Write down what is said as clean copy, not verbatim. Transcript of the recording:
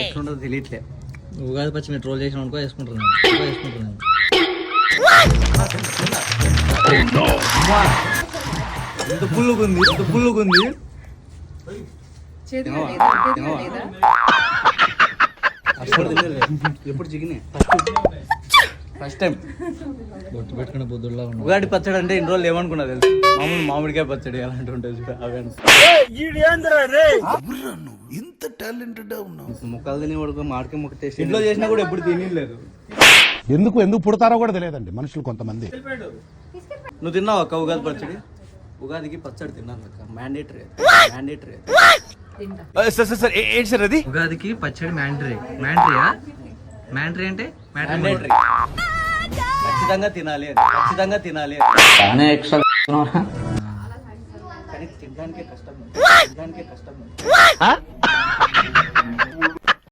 ఎట్లుంటుందో తెలియట్లే. ఉగాది పచ్చి మీరు ట్రోల్ చేసిన అనుకో వేసుకుంటున్నాను. ఎంత పుల్లుగుంది, ఎంత పుల్లుగుంది. ఎప్పుడు చికెన్ ఫస్ట్ టైం. బొట్టు పెట్టుకునే బుద్ధుల్లో ఉన్నావు. ఉగాది పచ్చడి అంటే ఇన్ని రోజులు ఏమనుకున్నా తెలుసు, మామూలు మామిడికాయ పచ్చడి అలాంటి ఉంటుంది. అవే ఇంత టాలెంటెడ్ ఉన్నావు. ముక్కలు తిని వాడుకో మామిడికాయ ముక్క టేస్ట్ ఇంట్లో చేసినా కూడా ఎప్పుడు తినలేదు. ఎందుకు పుడతారో కూడా తెలియదండి మనుషులు కొంతమంది. నువ్వు తిన్నావు అక్క ఉగాది పచ్చడి? ఉగాదికి పచ్చడి తిన్నాను అక్క, మ్యాండేటరీ. ఏంటి సార్ అది? ఉగాదికి పచ్చడి మ్యాండరీ అంటే మ్యాండేటరీ, ఖచ్చితంగా తినాలి అని, ఖచ్చితంగా తినాలి అని. కానీ తినడానికే కష్టం.